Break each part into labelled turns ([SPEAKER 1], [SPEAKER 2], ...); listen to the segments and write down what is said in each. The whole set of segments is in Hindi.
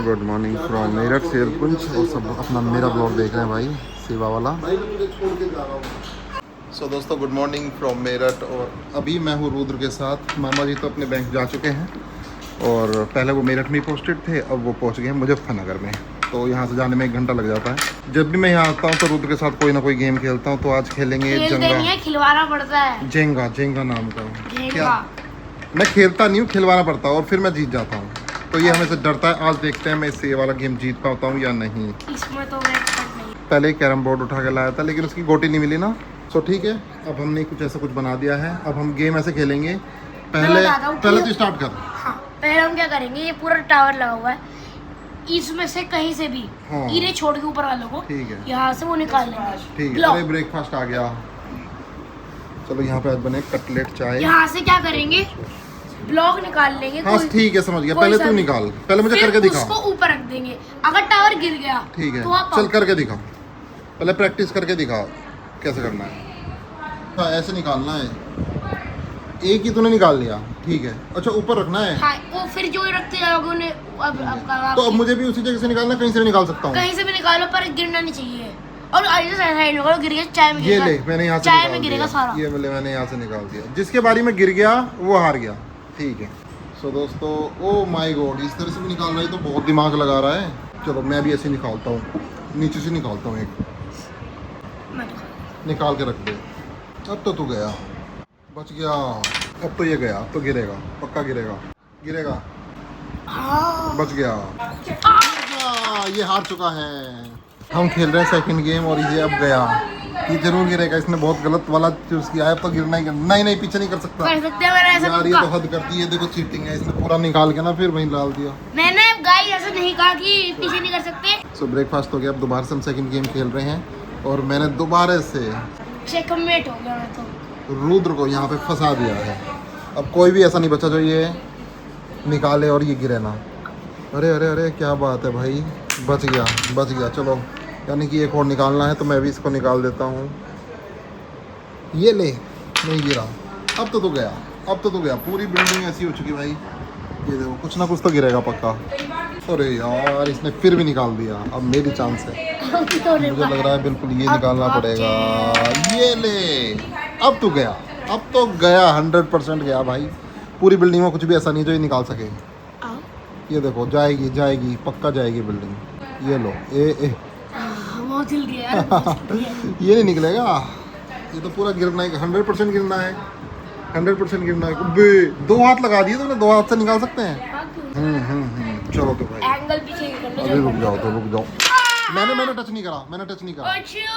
[SPEAKER 1] Good morning from Meerut Sherkunj. और सब अपना मेरा ब्लॉग देख रहे हैं भाई, सेवा वाला। सो दोस्तों गुड मॉर्निंग फ्रॉम मेरठ। और अभी मैं हूँ रुद्र के साथ। मामा जी तो अपने बैंक जा चुके हैं और पहले वो मेरठ में ही पोस्टेड थे, अब वो पहुँच गए हैं मुजफ्फरनगर में। तो यहाँ से जाने में 1 घंटा लग जाता है। जब भी मैं यहाँ आता हूँ तो रुद्र के साथ कोई ना कोई गेम खेलता हूँ। तो आज खेलेंगे जेंगा।
[SPEAKER 2] खिलवाना पड़ता है।
[SPEAKER 1] जेंगा नाम का क्या, मैं खेलता नहीं हूँ, खिलवाना पड़ता है और फिर मैं जीत जाता हूँ। तो ये हमें से डरता है। आज देखते हैं मैं इससे ये वाला गेम जीत पाता हूँ या नहीं।
[SPEAKER 2] इसमें तो मैं एक्सपर्ट नहीं।
[SPEAKER 1] पहले कैरम बोर्ड उठा के लाया था लेकिन उसकी गोटी नहीं मिली ना। सो ठीक है, अब हमने कुछ ऐसा कुछ बना दिया है। अब हम गेम ऐसे खेलेंगे। पहले तो स्टार्ट कर।
[SPEAKER 2] हाँ, पहले हम क्या करेंगे, ये पूरा टावर लगा हुआ है, इसमें से कहीं से भी ईरे छोड़ के ऊपर वालों को, ठीक है, यहाँ से वो निकाल लेंगे।
[SPEAKER 1] ठीक है, अरे ब्रेकफास्ट आ गया। चलो यहाँ पे आज बने कटलेट चाय।
[SPEAKER 2] यहाँ से क्या करेंगे, ब्लॉक निकाल लेंगे।
[SPEAKER 1] हाँ ठीक है, समझ गया। पहले तू निकाल, पहले मुझे करके दिखा।
[SPEAKER 2] उसको ऊपर रख देंगे, अगर टावर गिर गया
[SPEAKER 1] ठीक है
[SPEAKER 2] तो
[SPEAKER 1] चल करके दिखा। पहले प्रैक्टिस करके दिखा कैसे करना है। हाँ ऐसे निकालना है। एक ही तूने निकाल लिया, ठीक है। अच्छा ऊपर रखना है।
[SPEAKER 2] हाँ, वो फिर जो रखते जाओगे उन्हें
[SPEAKER 1] तो अब मुझे भी उसी जगह से निकालना, कहीं से भी निकाल सकता हूँ।
[SPEAKER 2] कहीं से भी निकालो पर गिरना नहीं चाहिए। और साइड में गिर गया, चाय में
[SPEAKER 1] ये ले मैंने यहाँ से
[SPEAKER 2] चाय में गिरेगा सारा।
[SPEAKER 1] ये मैंने यहाँ से निकाल दिया। जिसके बारी में गिर गया वो हार गया, ठीक है। सो दोस्तों, ओ माय गॉड, इस तरह से भी निकाल रहा है तो बहुत दिमाग लगा रहा है। चलो मैं भी ऐसे निकालता हूँ, नीचे से निकालता हूँ। एक निकाल के रख दे। अब तो तू गया, बच गया। अब तो ये गया, अब तो गिरेगा, पक्का गिरेगा। बच गया। ये हार चुका है। हम खेल रहे हैं सेकंड गेम और ये अब गया। ये जरूर गिरेगा, इसने बहुत गलत वाला चूज किया है। अब तो गिरना ही नहीं पीछे नहीं कर सकता यार, ये तो हद करती है। देखो चीटिंग है, इसने पूरा निकाल के ना फिर वहीं डाल दिया।
[SPEAKER 2] मैंने गाइस ऐसा नहीं कहा कि पीछे नहीं कर सकते।
[SPEAKER 1] सो ब्रेकफास्ट हो गया। अब दोबारा से हम सेकंड गेम खेल रहे हैं और मैंने दोबारा से
[SPEAKER 2] चेकमेट हो गया। मैं तो
[SPEAKER 1] रुद्र को यहाँ पे फंसा दिया है। अब कोई भी ऐसा नहीं बचा जो ये निकाले और ये गिरे ना। अरे अरे अरे क्या बात है भाई, बच गया। चलो यानी कि एक और निकालना है, तो मैं भी इसको निकाल देता हूँ। ये ले, नहीं गिरा। अब तो तू गया। पूरी बिल्डिंग ऐसी हो चुकी भाई। ये देखो कुछ ना कुछ तो गिरेगा पक्का। अरे यार इसने फिर भी निकाल दिया। अब मेरी चांस है। मुझे लग रहा है बिल्कुल ये निकालना पड़ेगा। ये ले, अब तो गया 100% गया भाई। पूरी बिल्डिंग में कुछ भी ऐसा नहीं जो ये निकाल सके। ये देखो जाएगी पक्का जाएगी बिल्डिंग। ये लो ए
[SPEAKER 2] बहुत हिल गया।
[SPEAKER 1] ये नहीं निकलेगा। ये तो पूरा गिरना है, 100% गिरना है। 100% गिरना है। बे 2 हाथ लगा दिए तुमने, 2 हाथ से निकाल सकते हैं। चलो तो भाई
[SPEAKER 2] एंगल पीछे
[SPEAKER 1] अभी रुक जाओ। मैंने टच नहीं करा।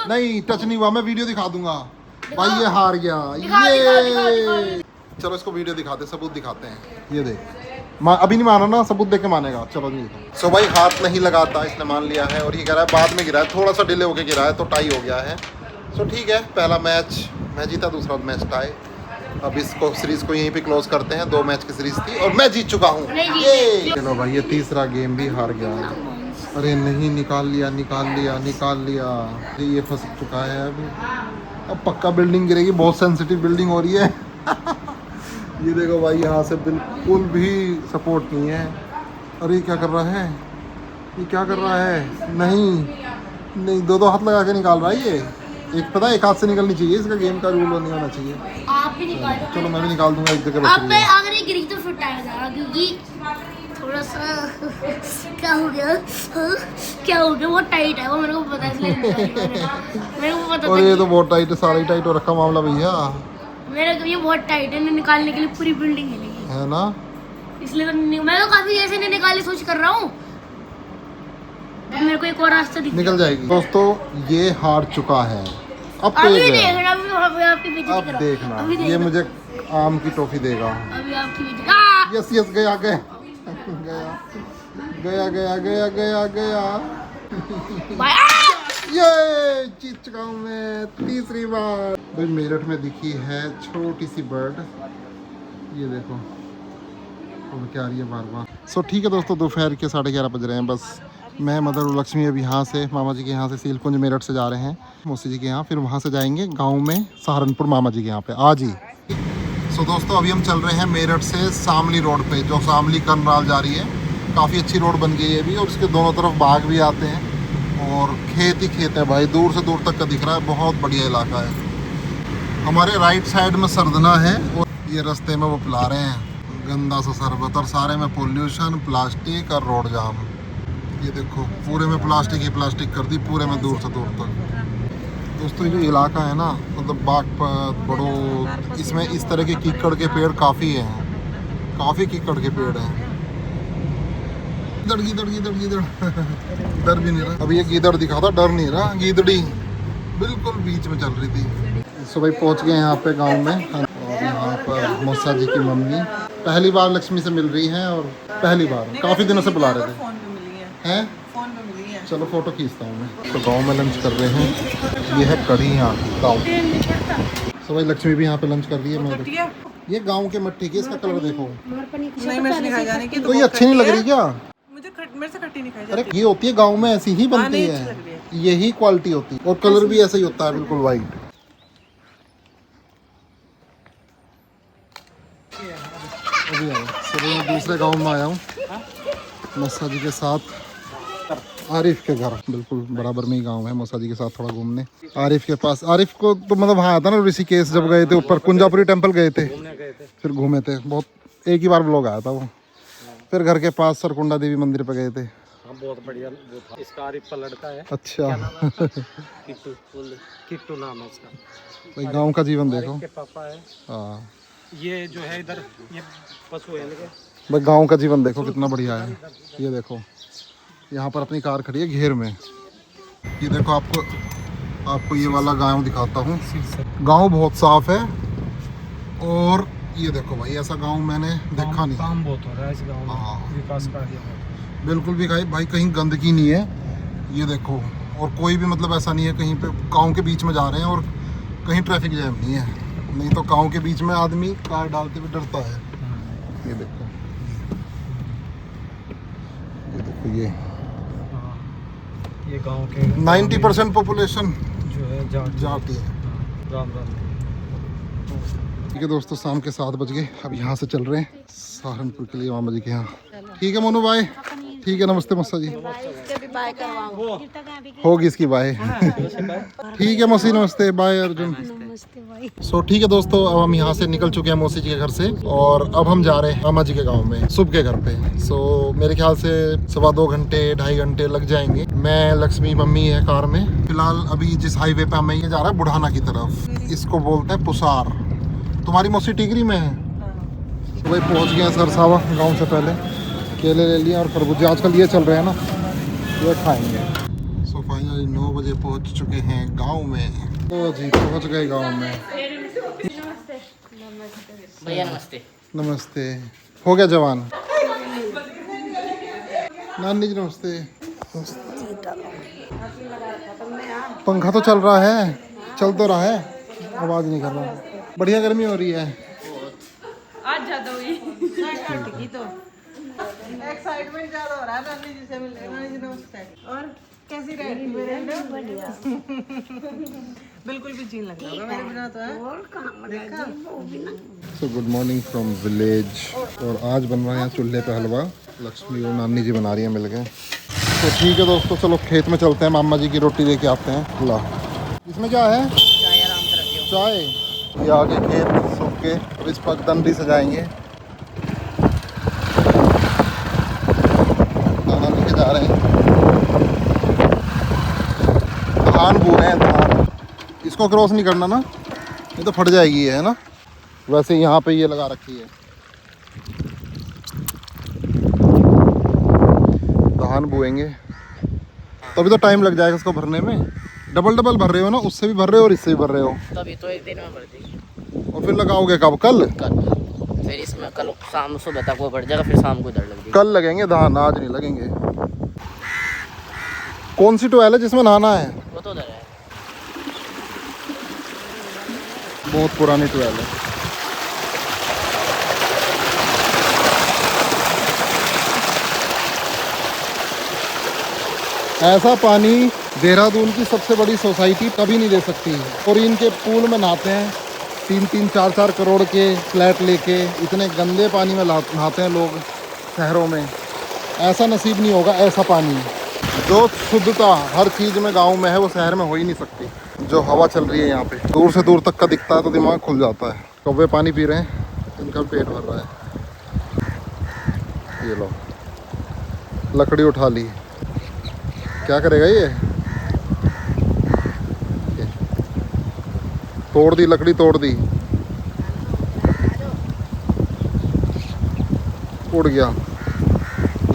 [SPEAKER 1] नहीं टच नहीं हुआ। मैं वीडियो दिखा दूंगा भाई। ये हार गया। ये चलो इसको वीडियो दिखाते, सबूत दिखाते हैं। ये देख, अभी नहीं माना ना, सबूत देख के मानेगा। चलो नहीं। सो भाई हाथ नहीं लगाता, इसने मान लिया है। और ये कह रहा है बाद में गिरा है, थोड़ा सा डिले होके गिरा है, तो टाई हो गया है। सो ठीक है, पहला मैच मैं जीता, दूसरा मैच टाई। अब इसको सीरीज को यहीं पे क्लोज करते हैं। 2 मैच की सीरीज थी और मैं जीत चुका हूँ। चलो भाई ये तीसरा गेम भी हार गया है। अरे नहीं, निकाल लिया। ये फंस चुका है। अब पक्का बिल्डिंग गिरेगी। बहुत सेंसिटिव बिल्डिंग हो रही है। ये देखो भाई, यहाँ से बिल्कुल भी सपोर्ट नहीं है। अरे क्या कर रहा है? नहीं 2 हाथ लगा के निकाल रहा है ये। एक हाथ से निकलनी चाहिए, इसका गेम का रूल नहीं होना चाहिए।
[SPEAKER 2] आप भी निकालो।
[SPEAKER 1] चलो मैं भी निकाल दूंगा, एक जगह
[SPEAKER 2] अब मैं अगर ये गिरी तो फिर टाइम लगा, क्योंकि थोड़ा सा क्या हो गया वो टाइट है, वो मेरे को पता है। मेरे को पता। और
[SPEAKER 1] ये तो बहुत टाइट है, सारा ही टाइट हो रखा मामला भैया।
[SPEAKER 2] मेरे को ये बहुत टाइट है, निकालने के लिए पूरी बिल्डिंग हिलेगी
[SPEAKER 1] है ना।
[SPEAKER 2] इसलिए तो मैं तो काफी ऐसे नहीं निकालने सोच कर रहा हूँ। मेरे को एक और रास्ता
[SPEAKER 1] निकल जाएगी। दोस्तों ये हार चुका है। अब देखना ये मुझे आम की टॉफी देगा।
[SPEAKER 2] अभी आपकी
[SPEAKER 1] यस गया। ये जीत चुका हूँ मैं तीसरी बार। भाई मेरठ में दिखी है छोटी सी बर्ड, ये देखो अब क्या आ रही है बार। सो ठीक है दोस्तों, दोपहर के 11:30 बज रहे हैं। बस मैं मदर लक्ष्मी अभी यहाँ से मामा जी के यहाँ से सीलकुंज मेरठ से जा रहे हैं मौसी जी के यहाँ। फिर वहाँ से जाएंगे गांव में सहारनपुर मामा जी के यहाँ पे आज ही। सो दोस्तों अभी हम चल रहे हैं मेरठ से शामली रोड पे, जो शामली करनाल जा रही है। काफ़ी अच्छी रोड बन गई है अभी, और इसके दोनों तरफ बाग भी आते हैं और खेत ही खेत है भाई, दूर से दूर तक का दिख रहा है। बहुत बढ़िया इलाका है। हमारे राइट साइड में सरदना है और ये रास्ते में वो पिला रहे हैं गंदा सा शरबत, और सारे में पोल्यूशन, प्लास्टिक और रोड जाम। ये देखो पूरे में प्लास्टिक ही प्लास्टिक कर दी, पूरे में दूर से दूर तक। दोस्तों ये जो इलाका है ना, मतलब बागपत, बड़ो, इसमें इस तरह के कीकड़ के पेड़ काफ़ी हैं, काफ़ी कीकड़ के पेड़ हैं। गीदड़ डर भी नहीं रहा। अभी ये गीदड़ दिखा था, डर नहीं रहा। गीदड़ी बिल्कुल बीच में चल रही थी। सो भाई पहुंच गए यहाँ पे गांव में, और यहाँ पर मौसा जी की मम्मी पहली बार लक्ष्मी से मिल रही हैं, और पहली बार काफ़ी दिनों से बुला रहे थे। हैं चलो फोटो खींचता हूँ मैं। तो गांव में लंच कर रहे हैं। ये है कढ़ी यहाँ गाँव। सो भाई लक्ष्मी भी यहाँ पे लंच कर रही है। मैं ये गांव के मट्टी की, इसका कलर देखो। तो ये अच्छी नहीं लग रही क्या?
[SPEAKER 3] मेरे से खट्टी नहीं खाई जाती।
[SPEAKER 1] अरे ये होती है गांव में, ऐसी ही बनती है, यही क्वालिटी होती है, और कलर भी ऐसा ही होता है, बिल्कुल वाइट। अभी आया सुबह मैं दूसरे गांव में आया हूँ मौसा जी के साथ, आरिफ के घर, बिल्कुल बराबर में ही गांव है। मौसा जी के साथ थोड़ा घूमने आरिफ के पास। आरिफ को तो मतलब वहाँ आया था ना ऋषिकेश, जब गए थे ऊपर कुंजापुरी टेम्पल गए थे, फिर घूमे थे बहुत, एक ही बार व्लॉग आया था वो। फिर घर के पास सरकुंडा देवी मंदिर पे गए थे।
[SPEAKER 4] हाँ बहुत बढ़िया वो था। इसका आरिफ का लड़का है।
[SPEAKER 1] अच्छा
[SPEAKER 4] किट्टू नाम है इसका।
[SPEAKER 1] भाई गांव का जीवन देखो।
[SPEAKER 4] के पापा है।
[SPEAKER 1] हाँ
[SPEAKER 4] ये जो है इधर ये पशु है इनके।
[SPEAKER 1] भाई गांव का जीवन देखो कितना बढ़िया है। ये देखो यहाँ पर अपनी कार खड़ी है घेर में। ये देखो आपको ये वाला गांव दिखाता हूँ। गांव बहुत साफ है, और ये देखो भाई ऐसा गांव मैंने देखा नहीं।
[SPEAKER 4] काम बहुत हो रहा है इस गांव में।
[SPEAKER 1] हाँ
[SPEAKER 4] विकास कार्य
[SPEAKER 1] बिल्कुल भी भाई कहीं गंदगी नहीं है। ये देखो, और कोई भी मतलब ऐसा नहीं है कहीं पे गांव के बीच में जा रहे हैं और कहीं ट्रैफिक जैम नहीं है। नहीं तो गांव के बीच में आदमी कार डालते हुए डरता है। ये देखो,
[SPEAKER 4] ये गांव के
[SPEAKER 1] 90% पॉपुलेशन
[SPEAKER 4] जो है
[SPEAKER 1] जाती है।
[SPEAKER 4] राम राम।
[SPEAKER 1] ठीक है दोस्तों, शाम के 7 बज गए। अब यहाँ से चल रहे हैं सहारनपुर के लिए मामा जी के यहाँ। ठीक है मोनू भाई, ठीक है, नमस्ते मौसा जी। होगी इसकी बाय। ठीक है मौसी, नमस्ते, बाय अर्जुन। सो ठीक है दोस्तों, अब हम यहाँ से निकल चुके हैं मौसी जी के घर से, और अब हम जा रहे हैं मामा जी के गांव में, शुभ के घर पे। सो मेरे ख्याल से 1.25 घंटे 2.5 घंटे लग जाएंगे। मैं, लक्ष्मी, मम्मी है कार में। फिलहाल अभी जिस हाईवे पे हमें ये जा रहा है बुढ़ाना की तरफ, इसको बोलते हैं पुसार। तुम्हारी मौसी टिगरी में है। तो भाई पहुँच गए हैं सरसावा गाँव से पहले। केले ले लिए और खरबूजे आजकल ये चल रहे हैं ना, ये खाएंगे। सो फाइनली 9 बजे पहुंच चुके हैं गांव में। तो जी पहुंच गए गांव में।
[SPEAKER 5] भैया नमस्ते।
[SPEAKER 1] नमस्ते। हो गया जवान। नानी जी नमस्ते। पंखा तो चल रहा है, चल तो रहा है, आवाज़ नहीं कर रहा। बढ़िया गर्मी हो रही है
[SPEAKER 3] आज ज्यादा हुई तो एक्साइटमेंट ज्यादा हो रहा है नानी जी से मिलने। नानी जी नमस्ते। और कैसी रह रही है? बिल्कुल भी जीन लग रहा होगा मेरे बिना तो है। और कहां देखा?
[SPEAKER 1] So good morning from village. और आज बन रहा है चूल्हे पे हलवा। लक्ष्मी और नानी जी बना रही हैं मिल गए। तो ठीक है दोस्तों, चलो खेत में चलते हैं, मामा जी की रोटी लेके आते हैं। ला, इसमें क्या है?
[SPEAKER 5] चाय आराम से रखियो।
[SPEAKER 1] चाय। ये आगे खेत सूख के इस पगडंडी सजाएंगे। दाना लेके जा रहे हैं। धान बो रहे हैं, धान। इसको क्रॉस नहीं करना ना, ये तो फट जाएगी है ना। वैसे यहाँ पे ये लगा रखी है। धान बोएंगे तभी तो टाइम लग जाएगा इसको भरने में। डबल भर रहे हो ना, उससे भी भर रहे हो और इससे भी भर रहे हो।
[SPEAKER 5] तभी तो एक दिन में भर देगी।
[SPEAKER 1] और फिर लगाओगे कब? कल।
[SPEAKER 5] फिर इसमें कल शाम सुबह तक वो बढ़ जाएगा, फिर शाम को इधर लग जाएगी।
[SPEAKER 1] कल लगेंगे धान, आज नहीं लगेंगे। कौन सी ट्वेल है जिसमें नहाना है?
[SPEAKER 5] वो तो उधर है।
[SPEAKER 1] बहुत पुरानी ट्वेल है। ऐसा पानी देहरादून की सबसे बड़ी सोसाइटी कभी नहीं दे सकती। और इनके पूल में नहाते हैं 3-3, 4-4 करोड़ के फ्लैट लेके। इतने गंदे पानी में नहाते हैं लोग शहरों में। ऐसा नसीब नहीं होगा, ऐसा पानी। जो शुद्धता हर चीज़ में गांव में है वो शहर में हो ही नहीं सकती। जो हवा चल रही है यहाँ पे, दूर से दूर तक का दिखता है तो दिमाग खुल जाता है। कौवे पानी पी रहे हैं, इनका पेट भर रहा है। ये लो, लकड़ी उठा ली, क्या करेगा ये? तोड़ दी लकड़ी, तोड़ दी, उड़ गया,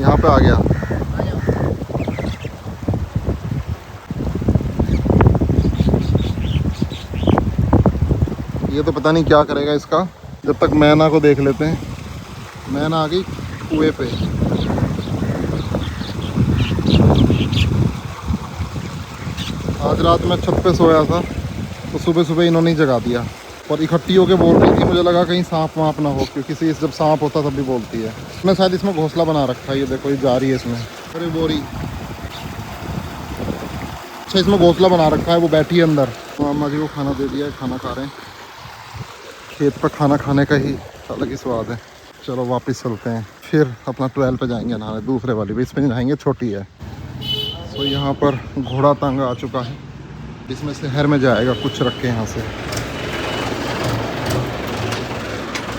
[SPEAKER 1] यहाँ पे आ गया। ये तो पता नहीं क्या करेगा इसका। जब तक मैना को देख लेते हैं। मैना आ गई कुएं पे। आज रात मैं छत पे सोया था तो सुबह सुबह इन्होंने ही जगा दिया और इकट्ठी होकर बोल रही थी। मुझे लगा कहीं सांप वाँप ना हो, क्योंकि जब सांप होता तब भी बोलती है। मैं शायद इसमें घोंसला बना रखा है। ये देखो, ये जा रही है इसमें। अरे बोरी, अच्छा इसमें घोंसला बना रखा है, वो बैठी है अंदर। मामा जी को खाना दे दिया है, खाना खा रहे हैं। खेत पर खाना खाने का ही अलग ही स्वाद है। चलो वापस चलते हैं, फिर अपना 12 पे जाएंगे नहाने, दूसरे वाली पे। इसमें नहाएंगे, छोटी है। तो यहाँ पर घोड़ा तांगा आ चुका है, इसमें शहर में जाएगा। कुछ रख के यहाँ से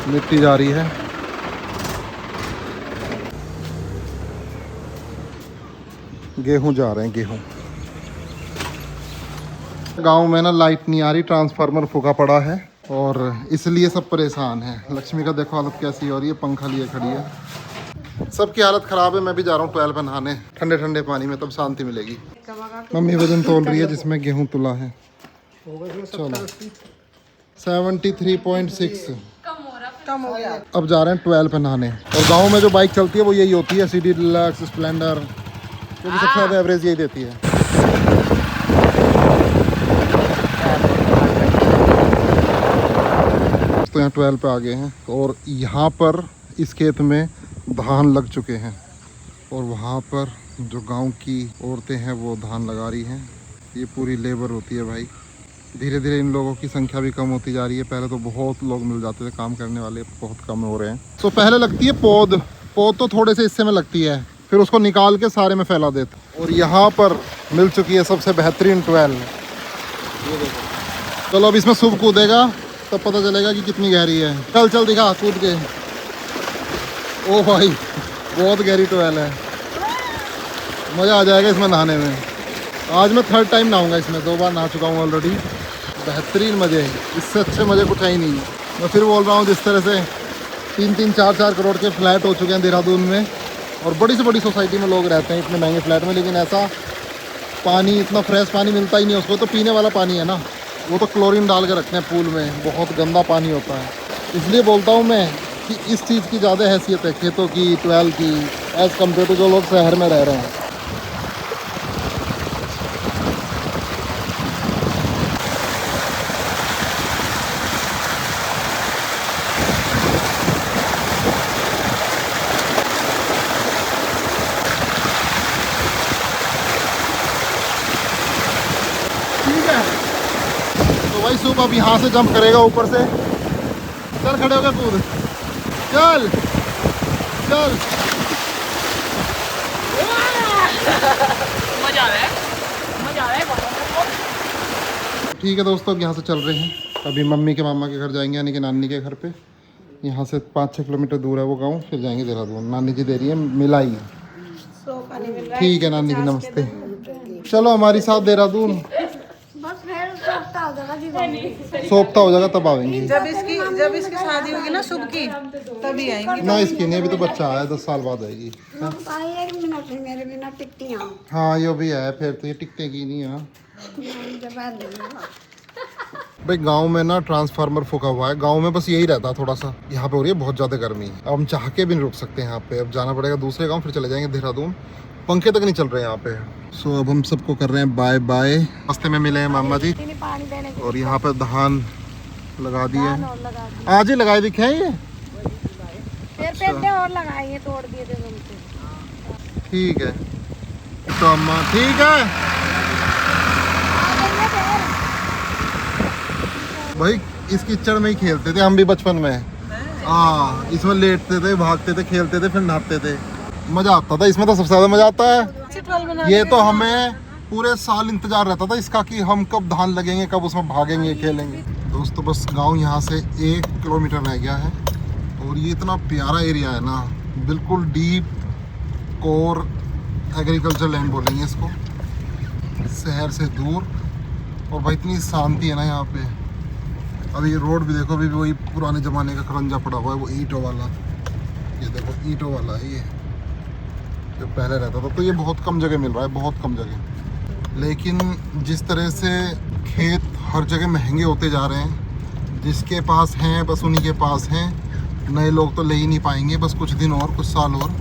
[SPEAKER 1] मिट्टी जा रही है। गेहूं जा रहे हैं, गेहूं। गांव में ना लाइट नहीं आ रही, ट्रांसफार्मर फूका पड़ा है और इसलिए सब परेशान हैं। लक्ष्मी का देखो हालत कैसी हो रही है, पंखा लिए खड़ी है। सबकी हालत ख़राब है। मैं भी जा रहा हूँ 12 पे नहाने, ठंडे ठंडे पानी में, तब शांति मिलेगी। मम्मी वजन तोल रही है जिसमें गेहूं तुला है। चलो 73.6
[SPEAKER 3] कम हो गया।
[SPEAKER 1] अब जा रहे हैं 12 पे नहाने। और गाँव में जो बाइक चलती है वो यही होती है, CD डिलक्स, स्प्लेंडर, क्योंकि सबसे ज़्यादा एवरेज यही देती है। तो यहाँ 12 पे आ गए हैं और यहाँ पर इस खेत में धान लग चुके हैं और वहाँ पर जो गांव की औरतें हैं वो धान लगा रही हैं। ये पूरी लेबर होती है भाई। धीरे धीरे इन लोगों की संख्या भी कम होती जा रही है। पहले तो बहुत लोग मिल जाते थे काम करने वाले, बहुत कम हो रहे हैं। तो पहले लगती है पौध तो थोड़े से हिस्से में लगती है, फिर उसको निकाल के सारे में फैला देते। और यहाँ पर मिल चुकी है सबसे बेहतरीन 12। ये देखो। चलो अब इसमें शुभ कूदेगा तब पता चलेगा कि कितनी गहरी है। चल चल दिखा कूद के। ओ भाई बहुत गहरी 12 है, मज़ा आ जाएगा इसमें नहाने में। आज मैं 3rd टाइम नहाऊंगा इसमें, 2 बार नहा चुका हूँ ऑलरेडी। बेहतरीन मज़े, इससे अच्छे मज़े कुछ है ही नहीं। मैं फिर बोल रहा हूँ, जिस तरह से 3-3, 4-4 करोड़ के फ्लैट हो चुके हैं देहरादून में और बड़ी से बड़ी सोसाइटी में लोग रहते हैं इतने महंगे फ्लैट में, लेकिन ऐसा पानी, इतना फ्रेश पानी मिलता ही नहीं। उसको तो पीने वाला पानी है ना, वो तो क्लोरीन डाल के रखते हैं पूल में, बहुत गंदा पानी होता है। इसलिए बोलता हूँ मैं कि इस चीज़ की ज़्यादा हैसियत है खेतों की, 12 की, एज़ कम्पेयर टू जो लोग शहर में रह रहे हैं। ठीक है, तो भाई सुबह अब यहाँ से जंप करेगा ऊपर से। चल खड़े होकर कूद, चल चल।
[SPEAKER 5] मजा आ रहा है, मजा आ रहा है।
[SPEAKER 1] ठीक है दोस्तों, अब यहाँ से चल रहे हैं। अभी मम्मी के मामा के घर जाएंगे, यानी कि नानी के घर पे। यहाँ से 5-6 किलोमीटर दूर है वो गांव, फिर जाएंगे देहरादून। नानी जी दे रही है मिलाई। ठीक है नानी जी, नमस्ते। चलो हमारी साथ देहरादून।
[SPEAKER 2] बस फिर सोचता हो जाएगा जी,
[SPEAKER 1] सोपता हो जाएगा तब आएंगे।
[SPEAKER 3] जब इसकी शादी होगी ना शुभ की, तभी आएंगी।
[SPEAKER 1] ना इसकी नहीं, अभी तो बच्चा आया, 10 साल बाद आएगी।
[SPEAKER 2] भाई 1 मिनट में मेरे बिना टिकती हूँ।
[SPEAKER 1] हाँ ये भी है, फिर तो ये टिकते की नहीं है। भाई गांव में ना ट्रांसफार्मर फूका हुआ है। गांव में बस यही रहता थोड़ा सा। यहाँ पे हो रही है बहुत ज़्यादा गर्मी। अब हम चाह के भी नहीं रुक सकते यहाँ पे। अब जाना पड़ेगा दूसरे गांव, फिर चले जाएंगे देहरादून। पंखे तक नहीं चल रहे यहाँ पे। सो अब हम सबको कर रहे हैं बाय बाय। रास्ते में मिले हैं मामा जी और यहाँ पे धान लगा दिए हैं। आज ही लगाए दिखे हैं ये।
[SPEAKER 2] फिर और लगाएंगे, तोड़ दिए थे तुमसे।
[SPEAKER 1] ठीक है तो अम्मा, ठीक है भाई। इस कीचड़ में ही खेलते थे हम भी बचपन में। हाँ, इसमें लेटते थे, भागते थे, खेलते थे, फिर नहाते थे। मजा आता था इसमें, तो सबसे ज्यादा मजा आता है।
[SPEAKER 3] चिटवाल बना
[SPEAKER 1] ये तो हमें पूरे साल इंतजार रहता था इसका कि हम कब धान लगेंगे, कब उसमें भागेंगे, खेलेंगे। दोस्तों बस गांव यहाँ से 1 किलोमीटर रह गया है और ये इतना प्यारा एरिया है ना, बिल्कुल डीप कोर एग्रीकल्चर लैंड बोलेंगे इसको, शहर से दूर। और भाई इतनी शांति है ना यहाँ पे। अभी ये रोड भी देखो, अभी भी वही पुराने ज़माने का खरंजा पड़ा हुआ है, वो ईंटों वाला। ये देखो ईंटों वाला है ये, जो पहले रहता था। तो ये बहुत कम जगह मिल रहा है, बहुत कम जगह। लेकिन जिस तरह से खेत हर जगह महंगे होते जा रहे हैं, जिसके पास हैं बस उन्हीं के पास हैं, नए लोग तो ले ही नहीं पाएंगे। बस कुछ दिन और, कुछ साल और।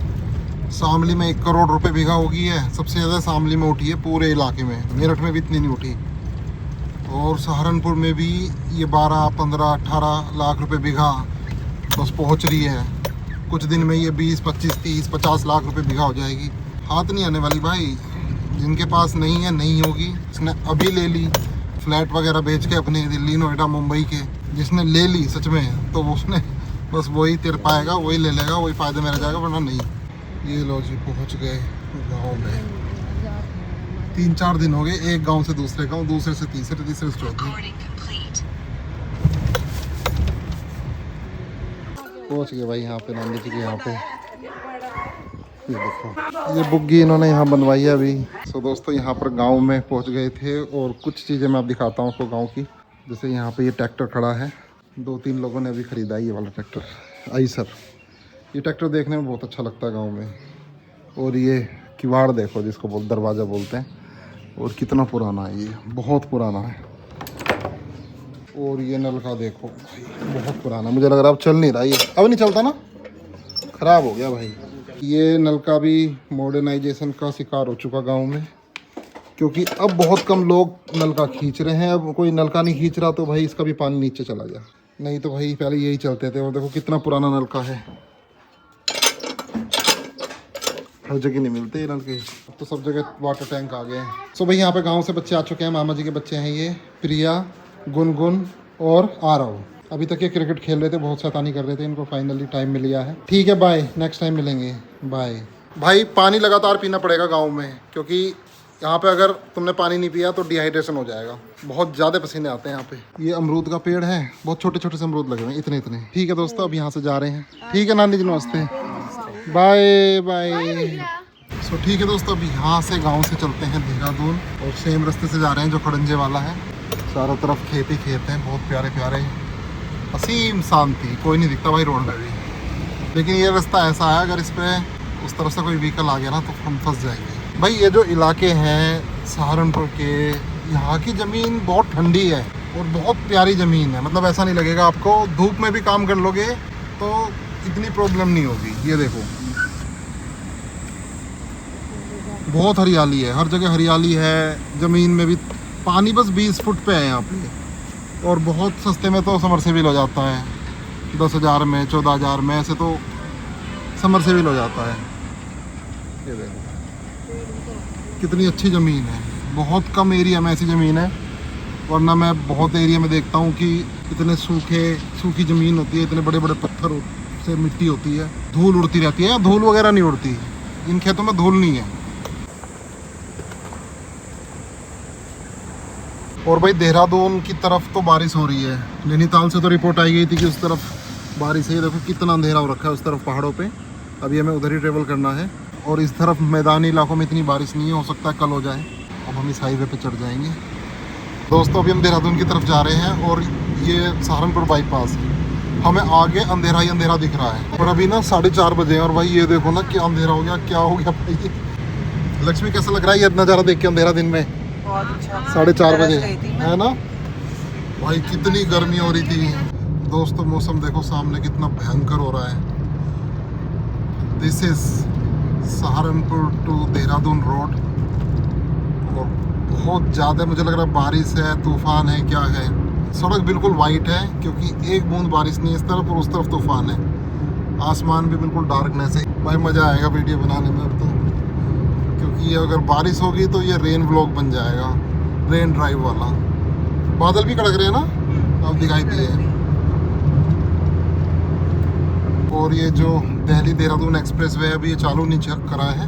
[SPEAKER 1] शामली में 1 करोड़ रुपए बीघा होगी है, सबसे ज़्यादा शामली में उठी है पूरे इलाके में। मेरठ में भी इतनी नहीं उठी। और सहारनपुर में भी ये 12, 15, 18 लाख रुपए बीघा बस पहुंच रही है। कुछ दिन में ये 20, 25, 30, 50 लाख रुपए बीघा हो जाएगी। हाथ नहीं आने वाली भाई। जिनके पास नहीं है, नहीं होगी। जिसने अभी ले ली फ्लैट वगैरह बेच के अपने दिल्ली, नोएडा, मुंबई के, जिसने ले ली सच में, तो उसने बस वही तिर पाएगा, वही ले लेगा, वही फ़ायदे में रह जाएगा, वरना नहीं। ये लो जी पहुँच गए गाँव में। 3-4 दिन हो गए, एक गांव से दूसरे गांव, दूसरे से तीसरे, तीसरे से चौथे। पहुंच गए भाई यहाँ पे, नानी जी के यहाँ पे। ये देखो ये बुग्गी इन्होंने यहाँ बनवाई है अभी। सो दोस्तों यहाँ पर गांव में पहुंच गए थे और कुछ चीज़ें मैं अब दिखाता हूँ आपको गांव की। जैसे यहाँ पे ये ट्रैक्टर खड़ा है, 2-3 लोगों ने अभी ख़रीदा ये वाला ट्रैक्टर आइसर। ये ट्रैक्टर देखने में बहुत अच्छा लगता है गाँव में। और ये किवाड़ देखो, जिसको दरवाज़ा बोलते हैं, और कितना पुराना है ये, बहुत पुराना है। और ये नलका देखो भाई, बहुत पुराना, मुझे लग रहा है अब चल नहीं रहा ये, अब नहीं चलता ना, ख़राब हो गया भाई। ये नलका भी मॉडर्नाइजेशन का शिकार हो चुका गांव में, क्योंकि अब बहुत कम लोग नलका खींच रहे हैं। अब कोई नलका नहीं खींच रहा तो भाई इसका भी पानी नीचे चला गया। नहीं तो भाई पहले यही चलते थे। और देखो कितना पुराना नलका है, हर जगह नहीं मिलते ये नलके। अब तो सब जगह वाटर टैंक आ गए हैं। सो भाई यहाँ पे गांव से बच्चे आ चुके हैं, मामा जी के बच्चे हैं ये, प्रिया, गुनगुन और आरव। अभी तक ये क्रिकेट खेल रहे थे, बहुत शैतानी कर रहे थे। इनको फाइनली टाइम मिल गया है। ठीक है बाय, नेक्स्ट टाइम मिलेंगे, बाय। भाई पानी लगातार पीना पड़ेगा गाँव में, क्योंकि यहाँ पे अगर तुमने पानी नहीं पिया तो डिहाइड्रेशन हो जाएगा। बहुत ज़्यादा पसीने आते हैं यहाँ पे। ये अमरूद का पेड़ है, बहुत छोटे छोटे से अमरूद लगे हुए हैं, इतने इतने। ठीक है दोस्तों, अब यहाँ से जा रहे हैं। ठीक है नानी जी, नमस्ते, बाय बाय। सो ठीक है दोस्तों, अब यहाँ से गांव से चलते हैं देहरादून, और सेम रास्ते से जा रहे हैं जो खड़ंजे वाला है। चारों तरफ खेत ही खेत हैं, बहुत प्यारे प्यारे, असीम शांति, कोई नहीं दिखता भाई रोड में भी। लेकिन ये रास्ता ऐसा है, अगर इस पर उस तरफ से कोई व्हीकल आ गया ना तो हम फंस जाएंगे। भाई ये जो इलाके हैं सहारनपुर के, यहाँ की ज़मीन बहुत ठंडी है और बहुत प्यारी ज़मीन है। मतलब ऐसा नहीं लगेगा आपको, धूप में भी काम कर लोगे तो इतनी प्रॉब्लम नहीं होगी। ये देखो बहुत हरियाली है, हर जगह हरियाली है। ज़मीन में भी पानी बस 20 फुट पे है यहाँ पे। और बहुत सस्ते में तो समरसेबिल हो जाता है, 10,000 में, 14,000 में, ऐसे तो समरसेबिल हो जाता है। ये देखो कितनी अच्छी ज़मीन है। बहुत कम एरिया में ऐसी ज़मीन है, वरना मैं बहुत एरिया में देखता हूँ कि इतने सूखी ज़मीन होती है, इतने बड़े बड़े पत्थर से मिट्टी होती है, धूल उड़ती रहती है। धूल वगैरह नहीं उड़ती, इन खेतों में धूल नहीं है। और भाई देहरादून की तरफ तो बारिश हो रही है। नैनीताल से तो रिपोर्ट आई गई थी कि उस तरफ बारिश है। देखो कितना अंधेरा हो रखा है उस तरफ पहाड़ों पे। अभी हमें उधर ही ट्रेवल करना है। और इस तरफ मैदानी इलाकों में इतनी बारिश नहीं है, हो सकता है कल हो जाए। अब हम इस हाईवे पे चढ़ जाएंगे। दोस्तों अभी हम देहरादून की तरफ जा रहे हैं और ये सहारनपुर बाईपास है। हमें आगे अंधेरा ही अंधेरा दिख रहा है। और अभी ना 4:30 बजे हैं और भाई ये देखो ना क्या अंधेरा हो गया, क्या हो गया भाई। लक्ष्मी कैसा लग रहा है ये नज़ारा देख के अंधेरा दिन में?
[SPEAKER 3] बहुत अच्छा।
[SPEAKER 1] 4:30 बजे है ना भाई, कितनी गर्मी हो रही थी। दोस्तों मौसम देखो सामने कितना भयंकर हो रहा है। This is Saharanpur to Dehradun road. और बहुत ज़्यादा मुझे लग रहा है बारिश है, तूफान है, क्या है। सड़क बिल्कुल वाइट है क्योंकि एक बूंद बारिश नहीं है इस तरफ, और उस तरफ तूफान है। आसमान भी बिल्कुल डार्कनेस है। भाई मज़ा आएगा वीडियो बनाने में अब तो, क्योंकि ये अगर बारिश होगी तो ये रेन व्लॉग बन जाएगा, रेन ड्राइव वाला। बादल भी कड़क रहे हैं ना, अब दिखाई दिए। और ये जो दिल्ली देहरादून एक्सप्रेस वे है अभी ये चालू नहीं करा है,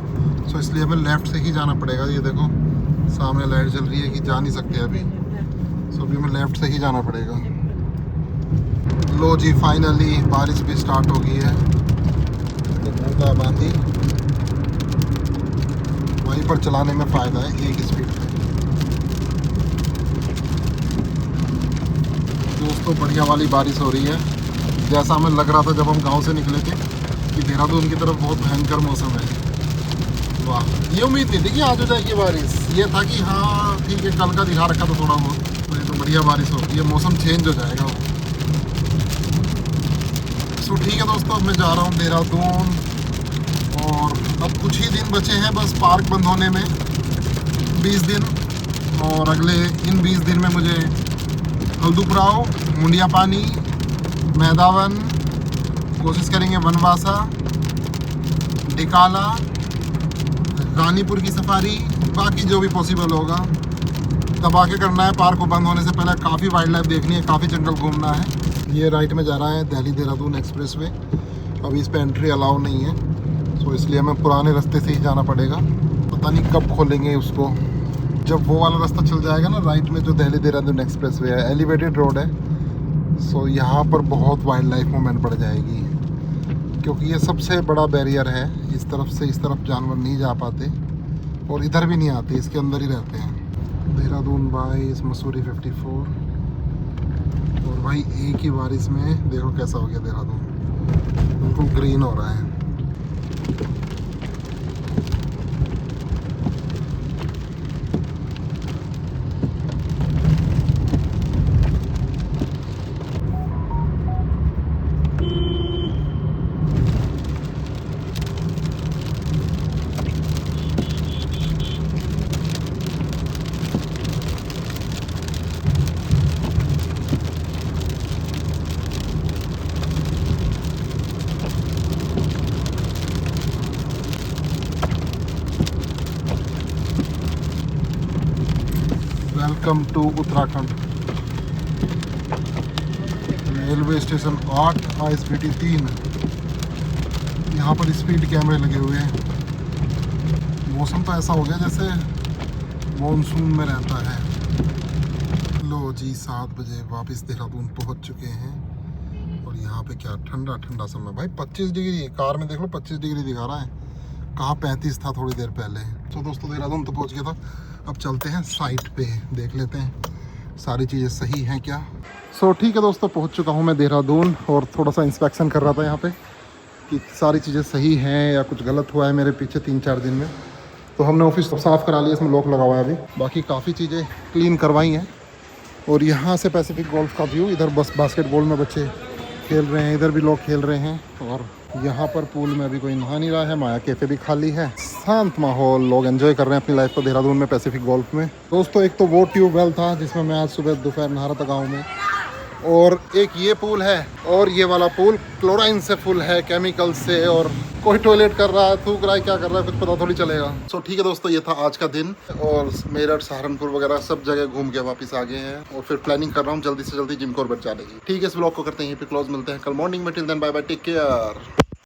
[SPEAKER 1] सो इसलिए हमें लेफ़्ट से ही जाना पड़ेगा। ये देखो सामने लाइट जल रही है कि जा नहीं सकते अभी, सो अभी हमें लेफ़्ट से ही जाना पड़ेगा। लो जी, फाइनली बारिश भी स्टार्ट हो गई है। बूंदा बांदी वहीं पर चलाने में फ़ायदा है, एक स्पीड पे। दोस्तों बढ़िया वाली बारिश हो रही है, जैसा हमें लग रहा था जब हम गांव से निकले थे कि देहरादून की तरफ बहुत भयंकर मौसम है। वाह, ये उम्मीद नहीं थी कि आज हो जाएगी बारिश। ये था कि हाँ ठीक है, कल का दिखा रखा था थोड़ा बहुत, तो ये तो बढ़िया बारिश हो रही है, मौसम चेंज हो जाएगा। सो ठीक है दोस्तों, अब मैं जा रहा हूँ देहरादून और अब कुछ ही दिन बचे हैं बस पार्क बंद होने में, 20 दिन। और अगले इन 20 दिन में मुझे हल्दूपुराव, मुंडिया पानी, मैदावन, कोशिश करेंगे वनवासा, डिकाला, रानीपुर की सफारी, बाकी जो भी पॉसिबल होगा तब आके करना है। पार्क को बंद होने से पहले काफ़ी वाइल्ड लाइफ देखनी है, काफ़ी जंगल घूमना है। ये राइट में जा रहा है दिल्ली देहरादून एक्सप्रेस वे, अभी इस पर एंट्री अलाउ नहीं है, सो इसलिए हमें पुराने रास्ते से ही जाना पड़ेगा। पता नहीं कब खोलेंगे उसको, जब वो वाला रास्ता चल जाएगा ना राइट में जो दिल्ली देहरादून एक्सप्रेस वे है, एलिवेटेड रोड है, सो यहाँ पर बहुत वाइल्ड लाइफ मूवमेंट बढ़ जाएगी, क्योंकि ये सबसे बड़ा बैरियर है। इस तरफ से इस तरफ जानवर नहीं जा पाते और इधर भी नहीं आते, इसके अंदर ही रहते हैं। देहरादून 22, मसूरी 54, और भाई एक ही बारिश में देखो कैसा हो गया देहरादून, बिल्कुल ग्रीन हो रहा है। Welcome to Uttarakhand. Railway station 8, ISBT 3। यहाँ पर स्पीड कैमरे लगे हुए हैं। मौसम तो ऐसा हो गया जैसे मॉनसून में रहता है। लो जी, 7 बजे वापस देहरादून पहुँच चुके हैं और यहाँ पे क्या ठंडा ठंडा समय। भाई 25 डिग्री, कार में देख लो 25 डिग्री दिखा रहा है, कहाँ 35 था थोड़ी देर पहले। तो दोस्तों देहरादून तो पहुँच गया था, अब चलते हैं साइट पे, देख लेते हैं सारी चीज़ें सही हैं क्या। सो ठीक है दोस्तों, पहुंच चुका हूं मैं देहरादून और थोड़ा सा इंस्पेक्शन कर रहा था यहाँ पे कि सारी चीज़ें सही हैं या कुछ गलत हुआ है मेरे पीछे 3-4 दिन में। तो हमने ऑफिस साफ़ करा लिया, इसमें लॉक लगा हुआ है अभी, बाकी काफ़ी चीज़ें क्लीन करवाई हैं। और यहाँ से पैसिफिक गोल्फ का व्यू, इधर बस बास्केटबॉल में बच्चे खेल रहे हैं, इधर भी लोग खेल रहे हैं। और यहाँ पर पूल में अभी कोई नहा नहीं रहा है, माया कैफ़े भी खाली है, शांत माहौल, लोग एंजॉय कर रहे हैं अपनी लाइफ को देहरादून में पैसिफिक गोल्फ में। दोस्तों एक तो वो ट्यूबवेल था जिसमें मैं आज सुबह दोपहर नहा रहा था गाँव में, और एक ये पूल है, और ये वाला पूल क्लोराइन से फुल है, केमिकल से, और कोई टॉयलेट कर रहा है, थूक रहा है, क्या कर रहा है कुछ पता थोड़ी चलेगा। सो ठीक है दोस्तों, ये था आज का दिन, और मेरठ, सहारनपुर वगैरह सब जगह घूम के वापस आ गए हैं और फिर प्लानिंग कर रहा हूँ जल्दी से जल्दी जिम कॉर्बेट जाने की। ठीक है, इस ब्लॉग को करते हैं यहीं पे क्लोज, मिलते हैं कल मॉर्निंग में। Till then bye bye, take care.